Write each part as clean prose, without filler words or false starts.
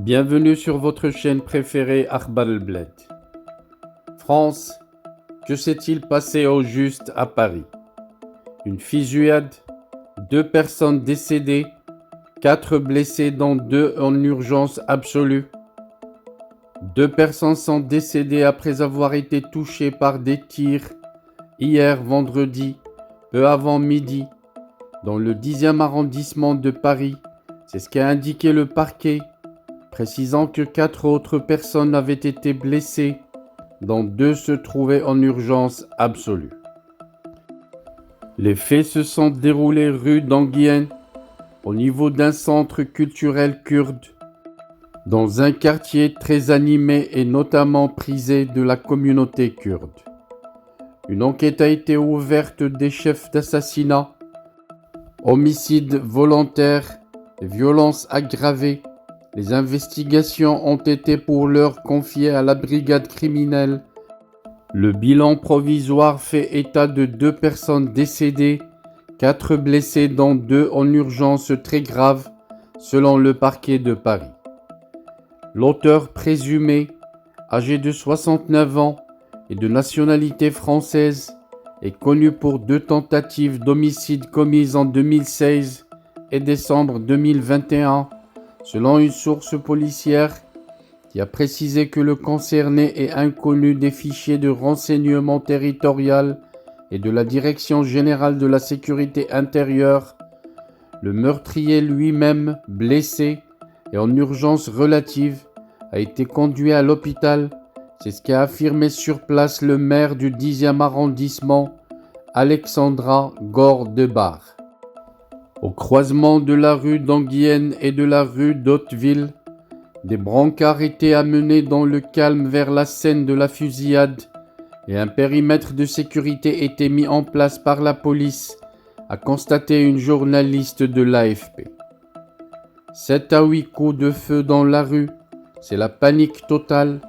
Bienvenue sur votre chaîne préférée Akhbar El Bled. France, que s'est-il passé au juste à Paris? Une fusillade, 2 personnes décédées, 4 blessés dont 2 en urgence absolue. 2 personnes sont décédées après avoir été touchées par des tirs hier vendredi, peu avant midi, dans le 10e arrondissement de Paris. C'est ce qu'a indiqué le parquet, précisant que 4 autres personnes avaient été blessées, dont 2 se trouvaient en urgence absolue. Les faits se sont déroulés rue d'Anguien, au niveau d'un centre culturel kurde, dans un quartier très animé et notamment prisé de la communauté kurde. Une enquête a été ouverte des chefs d'assassinat, homicide volontaire et violences aggravées. Les investigations ont été pour l'heure confiées à la brigade criminelle. Le bilan provisoire fait état de 2 personnes décédées, 4 blessés dont 2 en urgence très grave, selon le parquet de Paris. L'auteur présumé, âgé de 69 ans et de nationalité française, est connu pour 2 tentatives d'homicide commises en 2016 et décembre 2021, selon une source policière qui a précisé que le concerné est inconnu des fichiers de renseignement territorial et de la Direction générale de la sécurité intérieure. Le meurtrier lui-même, blessé et en urgence relative, a été conduit à l'hôpital. C'est ce qu'a affirmé sur place le maire du 10e arrondissement, Alexandra Gore-Debar. Au croisement de la rue d'Anguien et de la rue d'Hauteville, des brancards étaient amenés dans le calme vers la scène de la fusillade et un périmètre de sécurité était mis en place par la police, a constaté une journaliste de l'AFP. 7 à 8 coups de feu dans la rue, c'est la panique totale.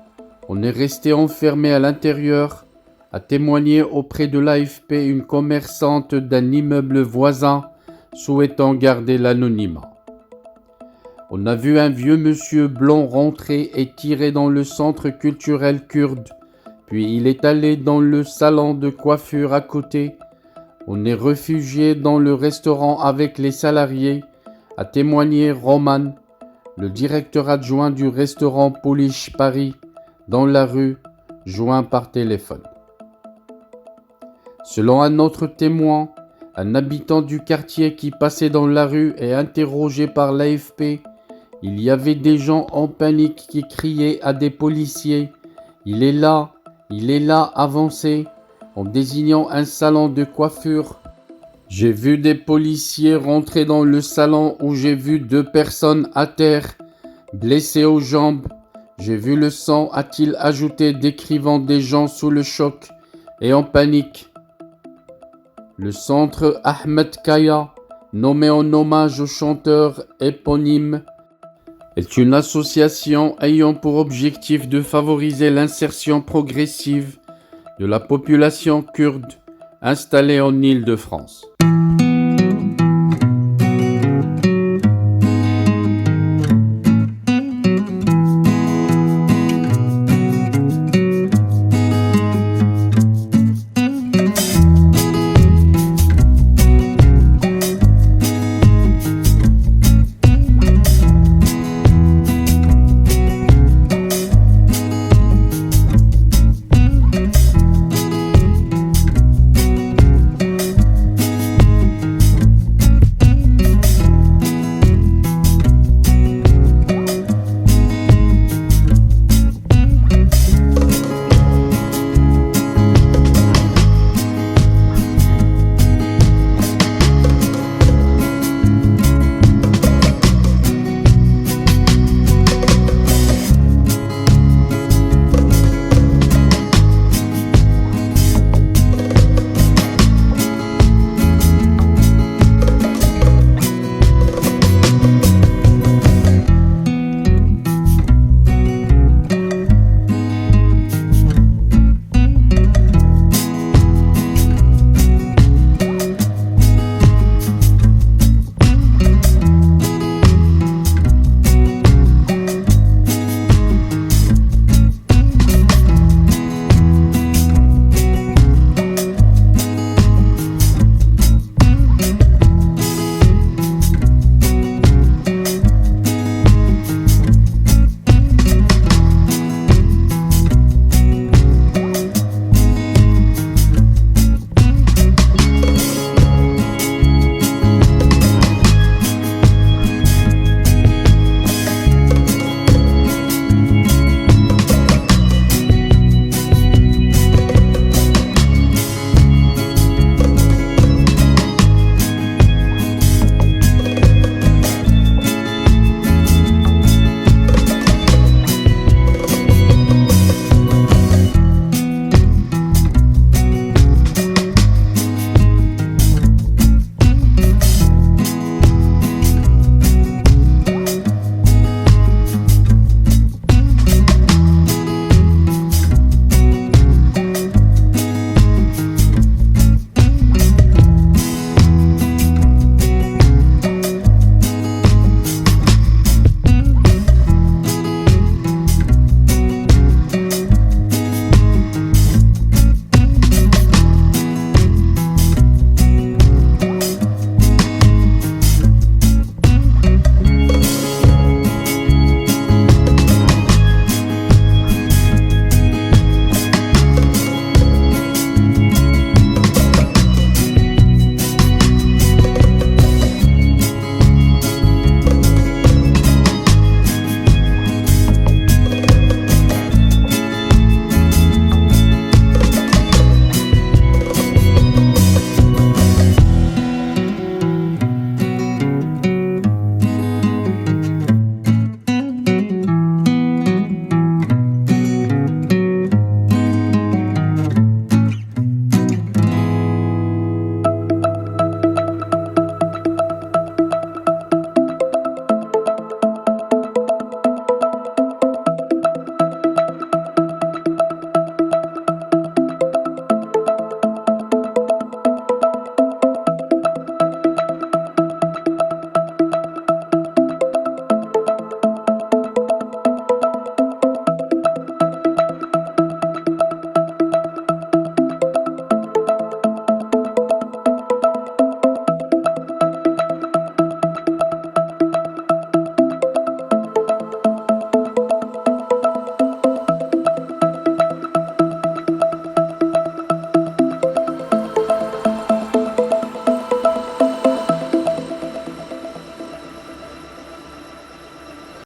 On est resté enfermé à l'intérieur, a témoigné auprès de l'AFP une commerçante d'un immeuble voisin souhaitant garder l'anonymat. On a vu un vieux monsieur blond rentrer et tirer dans le centre culturel kurde, puis il est allé dans le salon de coiffure à côté. On est réfugié dans le restaurant avec les salariés, a témoigné Roman, le directeur adjoint du restaurant Polish Paris, dans la rue, joint par téléphone. Selon un autre témoin, un habitant du quartier qui passait dans la rue et interrogé par l'AFP, il y avait des gens en panique qui criaient à des policiers « Il est là, avancez !» en désignant un salon de coiffure. J'ai vu des policiers rentrer dans le salon où j'ai vu 2 personnes à terre, blessées aux jambes. J'ai vu le sang, a-t-il ajouté, décrivant des gens sous le choc et en panique. Le centre Ahmed Kaya, nommé en hommage au chanteur éponyme, est une association ayant pour objectif de favoriser l'insertion progressive de la population kurde installée en Île-de-France.